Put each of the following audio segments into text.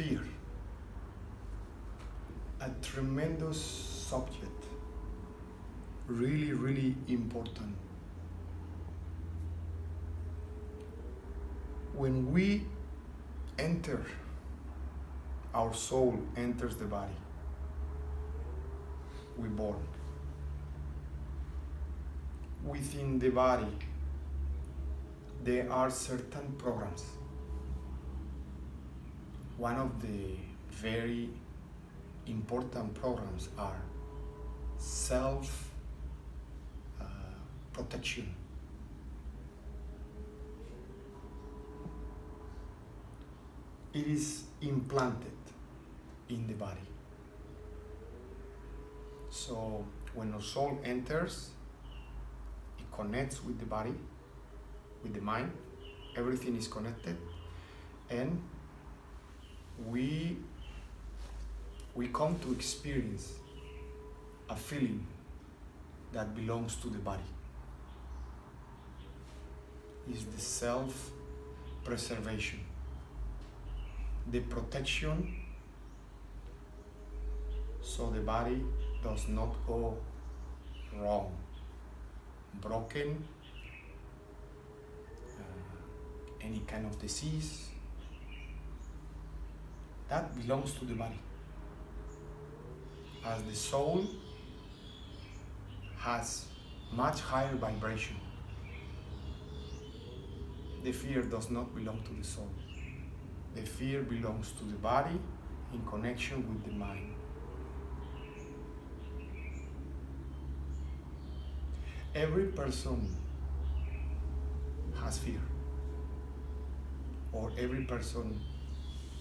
fear, a tremendous subject, really, really important. When we enter, our soul enters the body, we're born. Within the body, there are certain programs. One of the very important programs are self-protection. It is implanted in the body. So when our soul enters, it connects with the body, with the mind. Everything is connected, and we come to experience a feeling that belongs to the body. It's the self-preservation, the protection, so the body does not go wrong, broken, any kind of disease. That belongs to the body. As the soul has much higher vibration, the fear does not belong to the soul. The fear belongs to the body in connection with the mind. Every person has fear, or every person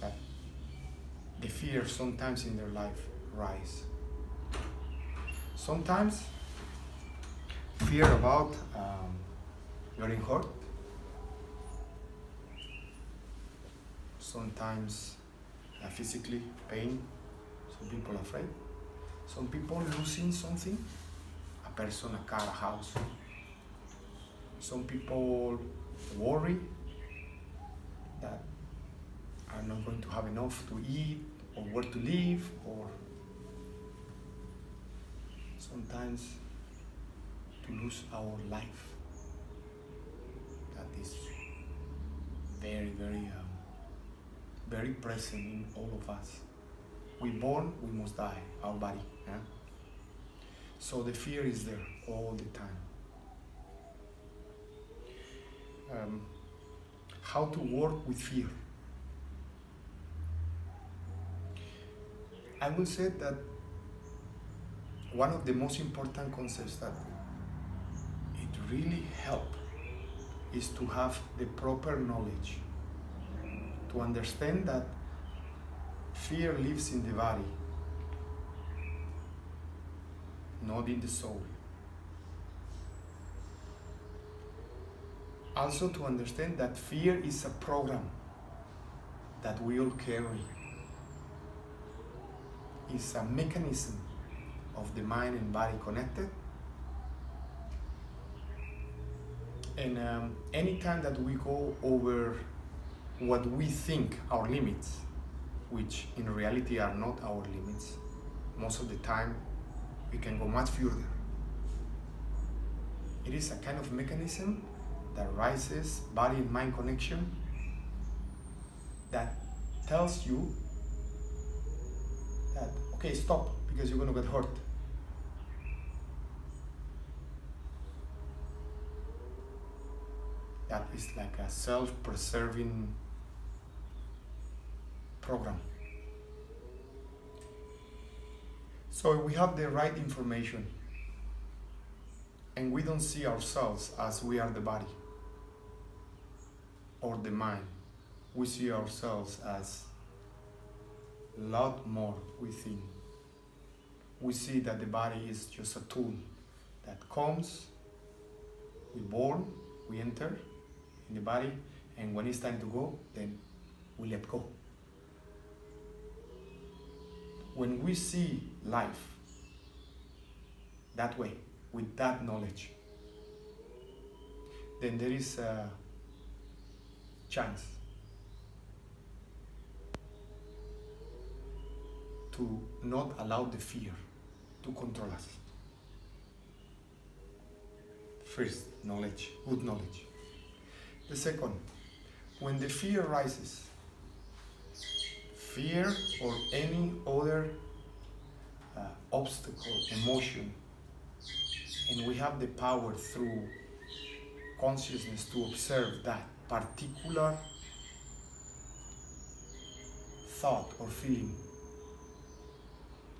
that the fear sometimes in their life rise. Sometimes fear about getting hurt. Sometimes physically pain. Some people are afraid. Some people losing something, a person, a car, a house. Some people worry that are not going to have enough to eat, or where to live, or sometimes to lose our life. That is very, very, very present in all of us. We're born, we must die, our body. Yeah? So the fear is there all the time. How to work with fear? I will say that one of the most important concepts that it really helps is to have the proper knowledge, to understand that fear lives in the body, not in the soul. Also to understand that fear is a program that we all carry. It's a mechanism of the mind and body connected. And anytime that we go over what we think our limits, which in reality are not our limits, most of the time we can go much further. It is a kind of mechanism that rises body and mind connection that tells you that, okay, stop, because you're going to get hurt. That is like a self-preserving program. So we have the right information, and we don't see ourselves as we are the body or the mind. We see ourselves as a lot more within. We see that the body is just a tool that comes, we're born, we enter in the body, and when it's time to go, then we let go. When we see life that way, with that knowledge, then there is a chance to not allow the fear to control us. First, knowledge, good knowledge. The second, when the fear rises, fear or any other obstacle, emotion, and we have the power through consciousness to observe that particular thought or feeling,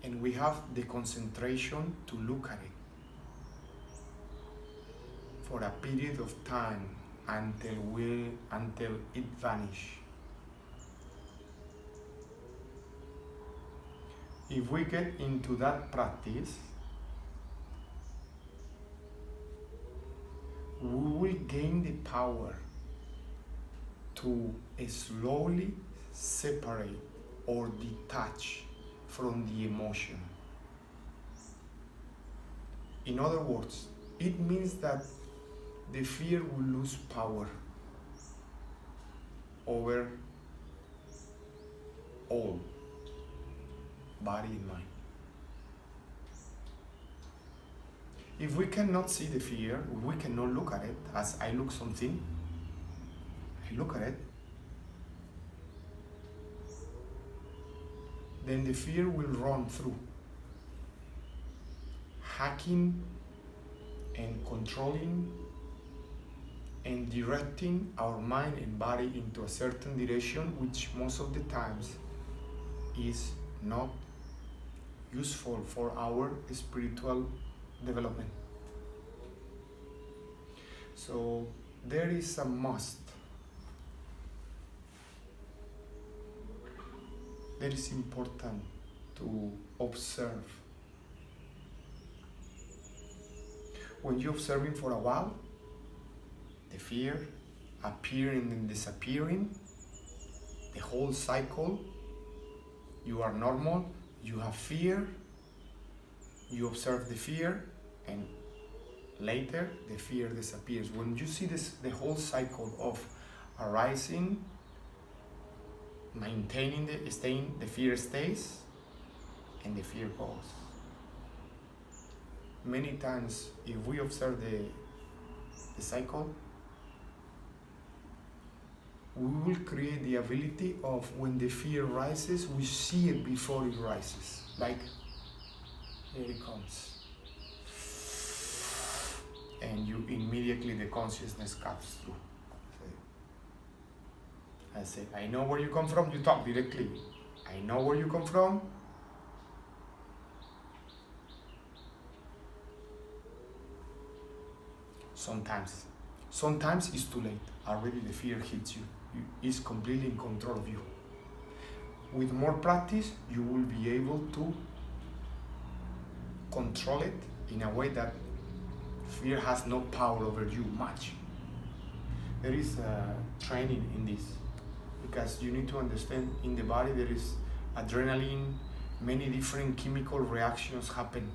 and we have the concentration to look at it for a period of time until it vanishes. If we get into that practice, we will gain the power to slowly separate or detach from the emotion. In other words, it means that the fear will lose power over all, body and mind. If we cannot see the fear, we cannot look at it as I look something, I look at it, then the fear will run through, hacking and controlling and directing our mind and body into a certain direction, which most of the times is not useful for our spiritual development. So there is a must. That is important to observe. When you're observing for a while, the fear appearing and disappearing, the whole cycle, you are normal, you have fear, you observe the fear, and later the fear disappears. When you see this, the whole cycle of arising, maintaining the fear stays, and the fear goes. Many times, if we observe the cycle, we will create the ability of when the fear rises, we see it before it rises. Like, here it comes. And you immediately, the consciousness comes through. I say, I know where you come from, you talk directly. I know where you come from. Sometimes it's too late. Already the fear hits you. It's completely in control of you. With more practice, you will be able to control it in a way that fear has no power over you much. There is training in this, because you need to understand in the body there is adrenaline, many different chemical reactions happen.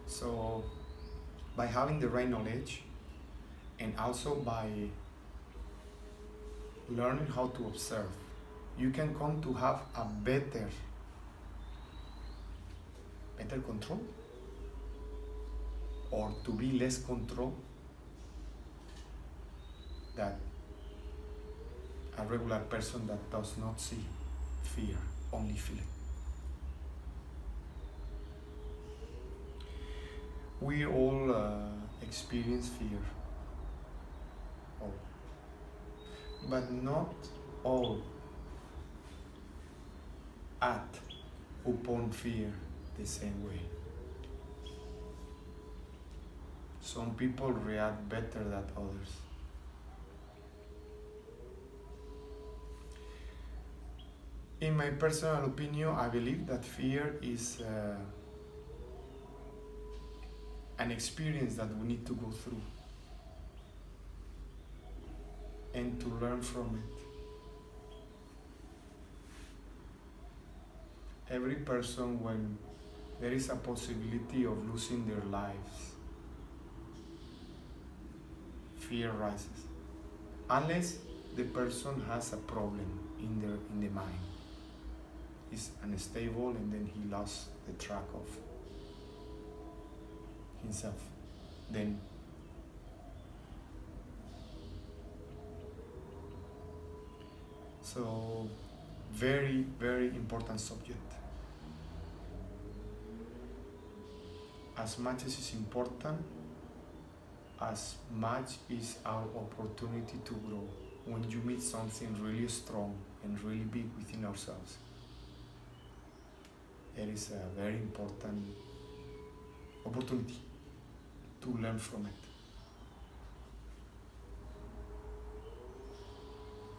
So by having the right knowledge, and also by learning how to observe, you can come to have a better control, or to be less control than a regular person that does not see fear, only feel it. We all experience fear, but not all act upon fear the same way. Some people react better than others. In my personal opinion, I believe that fear is an experience that we need to go through and to learn from it. Every person, when there is a possibility of losing their lives, fear rises, unless the person has a problem in the mind. is unstable, and then he lost the track of himself. Then so very, very important subject. As much as it's important, as much is our opportunity to grow. When you meet something really strong and really big within ourselves, it is a very important opportunity to learn from it.